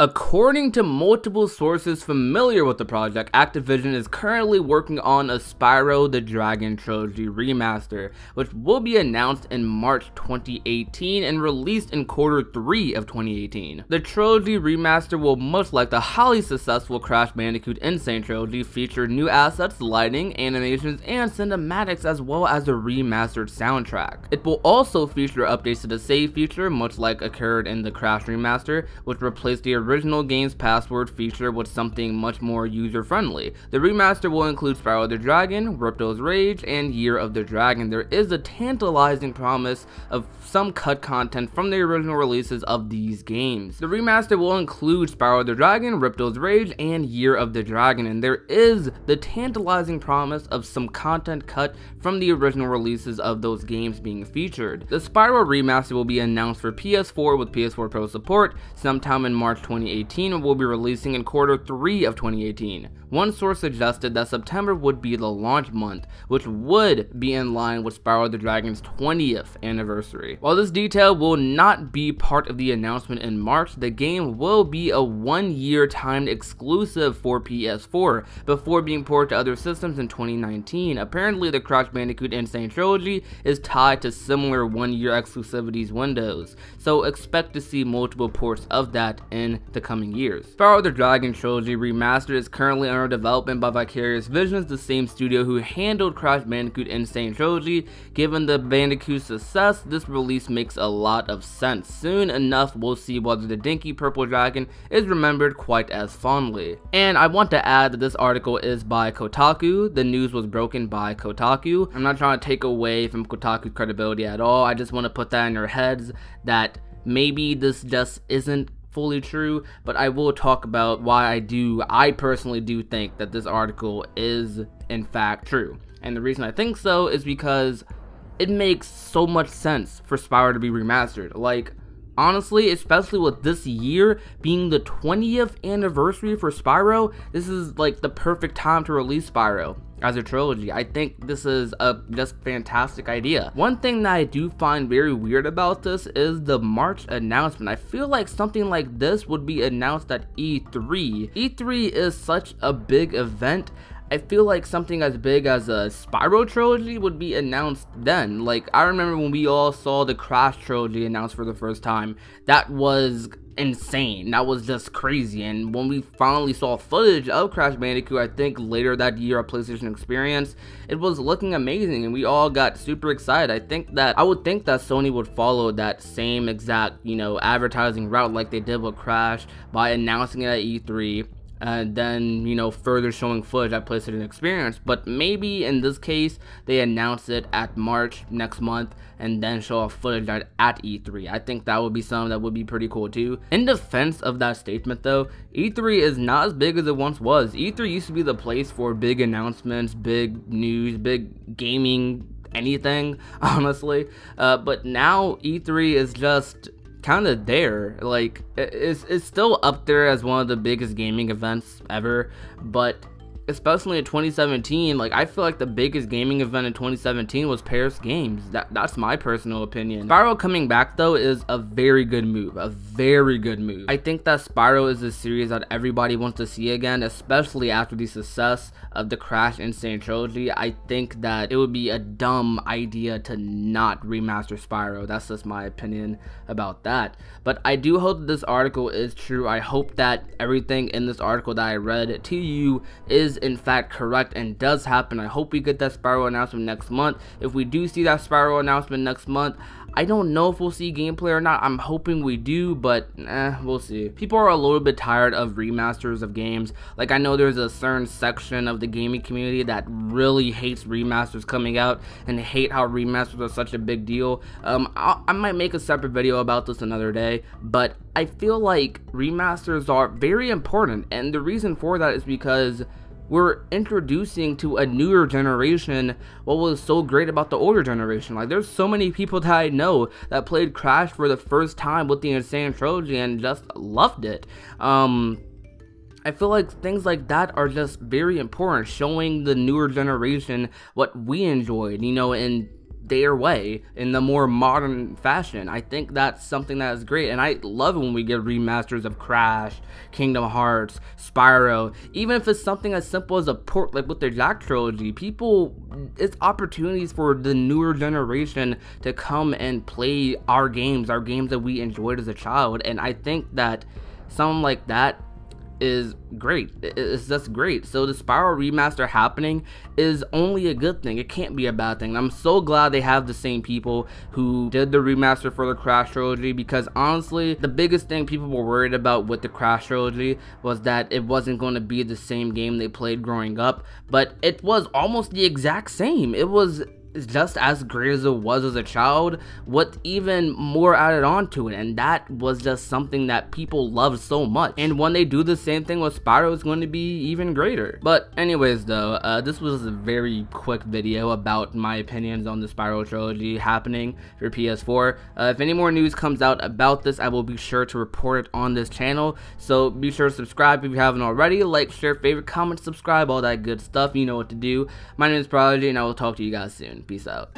According to multiple sources familiar with the project, Activision is currently working on a Spyro the Dragon Trilogy remaster, which will be announced in March 2018 and released in Q3 of 2018. The Trilogy remaster will, much like the highly successful Crash Bandicoot N. Sane Trilogy, feature new assets, lighting, animations, and cinematics, as well as a remastered soundtrack. It will also feature updates to the save feature, much like occurred in the Crash remaster, which replaced the original game's password feature with something much more user-friendly. The remaster will include Spyro the Dragon, Ripto's Rage, and Year of the Dragon. There is a tantalizing promise of some cut content from the original releases of these games. The remaster will include Spyro the Dragon, Ripto's Rage, and Year of the Dragon, and there is the tantalizing promise of some content cut from the original releases of those games being featured. The Spyro remaster will be announced for PS4 with PS4 Pro support sometime in March 2018 and will be releasing in Q3 of 2018. One source suggested that September would be the launch month, which would be in line with Spyro the Dragon's 20th anniversary. While this detail will not be part of the announcement in March, the game will be a one-year timed exclusive for PS4 before being ported to other systems in 2019. Apparently, the Crash Bandicoot N. Sane Trilogy is tied to similar one-year exclusivities windows, so expect to see multiple ports of that in the coming years. Spyro the Dragon Trilogy Remastered is currently under development by Vicarious Visions, the same studio who handled Crash Bandicoot N. Sane Trilogy. Given the Bandicoot's success, this release makes a lot of sense. Soon enough, we'll see whether the dinky purple dragon is remembered quite as fondly. And I want to add that this article is by Kotaku. The news was broken by Kotaku. I'm not trying to take away from Kotaku's credibility at all. I just want to put that in your heads that maybe this just isn't fully true, but I will talk about why I personally do think that this article is in fact true. And the reason I think so is because it makes so much sense for Spyro to be remastered. Like, honestly, especially with this year being the 20th anniversary for Spyro, this is like the perfect time to release Spyro as a trilogy. I think this is a just fantastic idea. One thing that I do find very weird about this is the March announcement. I feel like something like this would be announced at E3. E3 is such a big event. I feel like something as big as a Spyro trilogy would be announced then. Like, I remember when we all saw the Crash trilogy announced for the first time. That was insane. That was just crazy. And when we finally saw footage of Crash Bandicoot, I think later that year at PlayStation Experience, it was looking amazing and we all got super excited. I would think that Sony would follow that same exact, advertising route like they did with Crash by announcing it at E3. And then, further showing footage at PlayStation Experience. But maybe in this case, they announce it at March next month and then show off footage at E3. I think that would be something that would be pretty cool too. In defense of that statement though, E3 is not as big as it once was. E3 used to be the place for big announcements, big news, big gaming, anything, honestly. But now E3 is just kind of there. Like, it's still up there as one of the biggest gaming events ever, but especially in 2017, like, I feel like the biggest gaming event in 2017 was Paris Games. That's my personal opinion. Spyro coming back though is a very good move, a very good move. I think that Spyro is a series that everybody wants to see again, especially after the success of the Crash N. Sane Trilogy. I think that it would be a dumb idea to not remaster Spyro. That's just my opinion about that. But I do hope that this article is true. I hope that everything in this article that I read to you is in fact correct and does happen. I hope we get that Spyro announcement next month. If we do see that Spyro announcement next month, I don't know if we'll see gameplay or not. I'm hoping we do, but we'll see. People are a little bit tired of remasters of games. Like, I know there's a certain section of the gaming community that really hates remasters coming out and hate how remasters are such a big deal. I might make a separate video about this another day, but I feel like remasters are very important, and the reason for that is because we're introducing to a newer generation what was so great about the older generation. Like, there's so many people that I know that played Crash for the first time with the N. Sane Trilogy and just loved it. I feel like things like that are just very important, showing the newer generation what we enjoyed, and their way in the more modern fashion. I think that's something that is great, and I love it when we get remasters of Crash, Kingdom Hearts, Spyro. Even if it's something as simple as a port like with the Jack trilogy, it's opportunities for the newer generation to come and play our games that we enjoyed as a child, and I think that something like that is great. It's just great. So the Spyro remaster happening is only a good thing. It can't be a bad thing. I'm so glad they have the same people who did the remaster for the Crash trilogy, because honestly, the biggest thing people were worried about with the Crash trilogy was that it wasn't going to be the same game they played growing up, but it was almost the exact same. It was just as great as it was as a child, with even more added on to it, and that was just something that people loved so much. And when they do the same thing with Spyro, it's going to be even greater. But anyways though, this was a very quick video about my opinions on the Spyro trilogy happening for PS4. If any more news comes out about this, I will be sure to report it on this channel, so be sure to subscribe if you haven't already. Like, share, favorite, comment, subscribe, all that good stuff. You know what to do. My name is Prodigy, and I will talk to you guys soon. Peace out.